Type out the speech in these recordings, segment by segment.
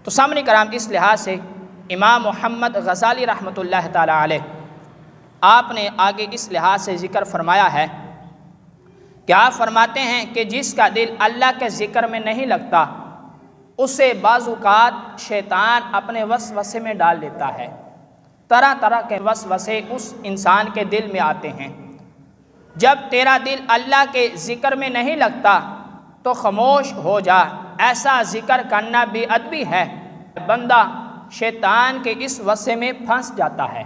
تو سامنے کرام اس لحاظ سے امام محمد غزالی رحمۃ اللہ تعالیٰ علیہ آپ نے آگے اس لحاظ سے ذکر فرمایا ہے کہ آپ فرماتے ہیں کہ جس کا دل اللہ کے ذکر میں نہیں لگتا اسے بعض اوقات شیطان اپنے وسوسے میں ڈال دیتا ہے۔ طرح طرح کے وسوسے اس انسان کے دل میں آتے ہیں۔ جب تیرا دل اللہ کے ذکر میں نہیں لگتا تو خاموش ہو جا، ایسا ذکر کرنا بے ادبی ہے۔ بندہ شیطان کے اس وسوسے میں پھنس جاتا ہے،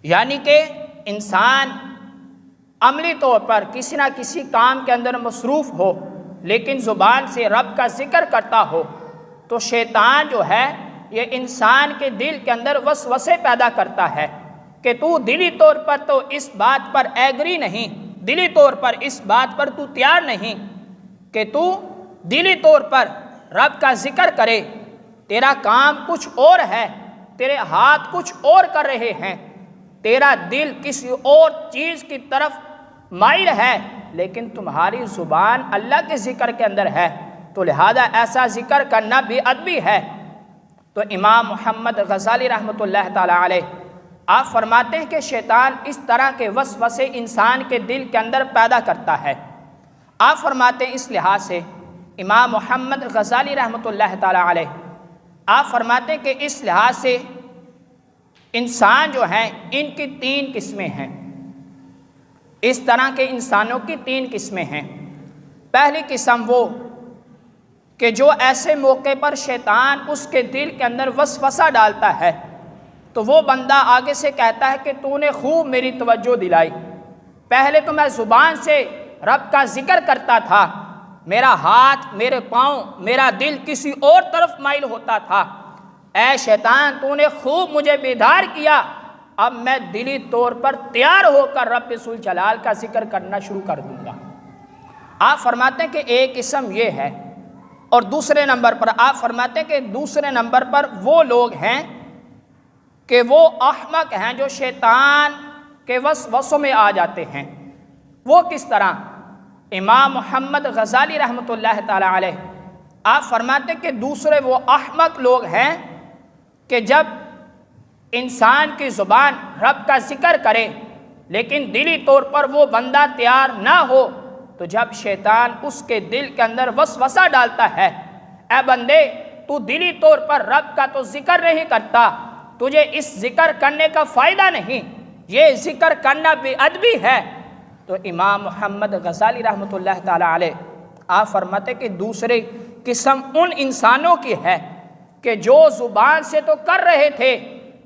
یعنی کہ انسان عملی طور پر کسی نہ کسی کام کے اندر مصروف ہو لیکن زبان سے رب کا ذکر کرتا ہو تو شیطان جو ہے یہ انسان کے دل کے اندر وسوسے پیدا کرتا ہے کہ تو دلی طور پر تو اس بات پر ایگری نہیں، دلی طور پر اس بات پر تو تیار نہیں کہ تو دلی طور پر رب کا ذکر کرے، تیرا کام کچھ اور ہے، تیرے ہاتھ کچھ اور کر رہے ہیں، تیرا دل کسی اور چیز کی طرف مائل ہے لیکن تمہاری زبان اللہ کے ذکر کے اندر ہے، تو لہذا ایسا ذکر کرنا بے ادبی ہے۔ تو امام محمد غزالی رحمۃ اللہ تعالیٰ علیہ آپ فرماتے ہیں کہ شیطان اس طرح کے وسوسے انسان کے دل کے اندر پیدا کرتا ہے۔ آپ فرماتے ہیں اس لحاظ سے امام محمد غزالی رحمۃ اللہ تعالیٰ علیہ آپ فرماتے ہیں کہ اس لحاظ سے انسان جو ہیں ان کی 3 قسمیں ہیں۔ اس طرح کے انسانوں کی 3 قسمیں ہیں۔ پہلی قسم وہ کہ جو ایسے موقع پر شیطان اس کے دل کے اندر وسوسہ ڈالتا ہے تو وہ بندہ آگے سے کہتا ہے کہ تو نے خوب میری توجہ دلائی، پہلے تو میں زبان سے رب کا ذکر کرتا تھا، میرا ہاتھ، میرے پاؤں، میرا دل کسی اور طرف مائل ہوتا تھا، اے شیطان تو نے خوب مجھے بیدار کیا، اب میں دلی طور پر تیار ہو کر رب ذوالجلال کا ذکر کرنا شروع کر دوں گا۔ آپ فرماتے ہیں کہ ایک قسم یہ ہے، اور دوسرے نمبر پر آپ فرماتے ہیں کہ دوسرے نمبر پر وہ لوگ ہیں کہ وہ احمق ہیں جو شیطان کے وسوسوں میں آ جاتے ہیں۔ وہ کس طرح؟ امام محمد غزالی رحمۃ اللہ تعالیٰ علیہ آپ فرماتے ہیں کہ دوسرے وہ احمق لوگ ہیں کہ جب انسان کی زبان رب کا ذکر کرے لیکن دلی طور پر وہ بندہ تیار نہ ہو تو جب شیطان اس کے دل کے اندر وسوسہ ڈالتا ہے، اے بندے تو دلی طور پر رب کا تو ذکر نہیں کرتا، تجھے اس ذکر کرنے کا فائدہ نہیں، یہ ذکر کرنا بے ادبی ہے، تو امام محمد غزالی رحمۃ اللہ تعالیٰ علیہ آپ فرماتے کہ دوسری قسم ان انسانوں کی ہے کہ جو زبان سے تو کر رہے تھے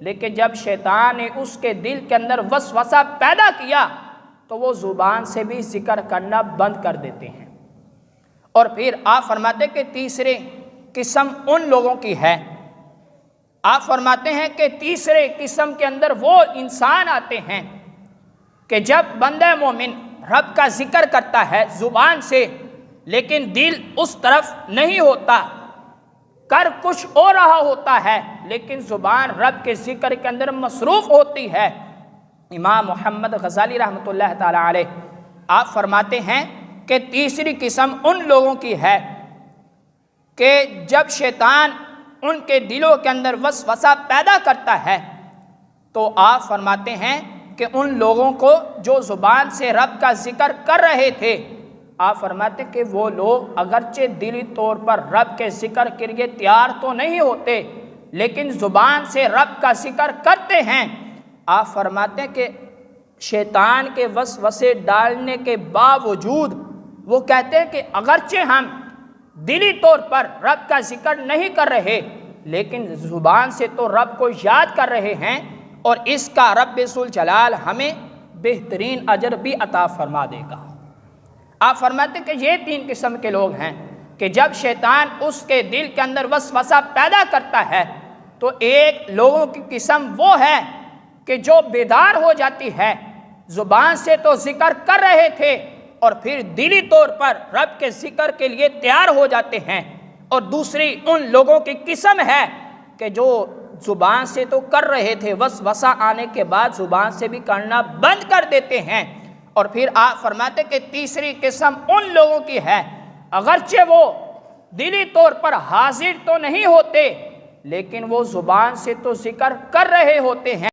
لیکن جب شیطان نے اس کے دل کے اندر وسوسہ پیدا کیا تو وہ زبان سے بھی ذکر کرنا بند کر دیتے ہیں۔ اور پھر آپ فرماتے کہ تیسری قسم ان لوگوں کی ہے، آپ فرماتے ہیں کہ تیسرے قسم کے اندر وہ انسان آتے ہیں کہ جب بندہ مومن رب کا ذکر کرتا ہے زبان سے لیکن دل اس طرف نہیں ہوتا، کر کچھ اور رہا ہوتا ہے لیکن زبان رب کے ذکر کے اندر مصروف ہوتی ہے۔ امام محمد غزالی رحمۃ اللہ تعالیٰ علیہ آپ فرماتے ہیں کہ تیسری قسم ان لوگوں کی ہے کہ جب شیطان ان کے دلوں کے اندر وسوسہ پیدا کرتا ہے تو آپ فرماتے ہیں کہ ان لوگوں کو جو زبان سے رب کا ذکر کر رہے تھے، آپ فرماتے کہ وہ لوگ اگرچہ دلی طور پر رب کے ذکر کے لیے تیار تو نہیں ہوتے لیکن زبان سے رب کا ذکر کرتے ہیں۔ آپ فرماتے ہیں کہ شیطان کے وسوسے ڈالنے کے باوجود وہ کہتے ہیں کہ اگرچہ ہم دلی طور پر رب کا ذکر نہیں کر رہے لیکن زبان سے تو رب کو یاد کر رہے ہیں اور اس کا رب ذوالجلال ہمیں بہترین اجر بھی عطا فرما دے گا۔ آپ فرماتے ہیں کہ یہ 3 قسم کے لوگ ہیں کہ جب شیطان اس کے دل کے اندر وسوسہ پیدا کرتا ہے تو ایک لوگوں کی قسم وہ ہے کہ جو بیدار ہو جاتی ہے، زبان سے تو ذکر کر رہے تھے اور پھر دلی طور پر رب کے ذکر کے لیے تیار ہو جاتے ہیں، اور دوسری ان لوگوں کی قسم ہے کہ جو زبان سے تو کر رہے تھے، وسوسہ آنے کے بعد زبان سے بھی کرنا بند کر دیتے ہیں۔ اور پھر آپ فرماتے کہ تیسری قسم ان لوگوں کی ہے اگرچہ وہ دلی طور پر حاضر تو نہیں ہوتے لیکن وہ زبان سے تو ذکر کر رہے ہوتے ہیں۔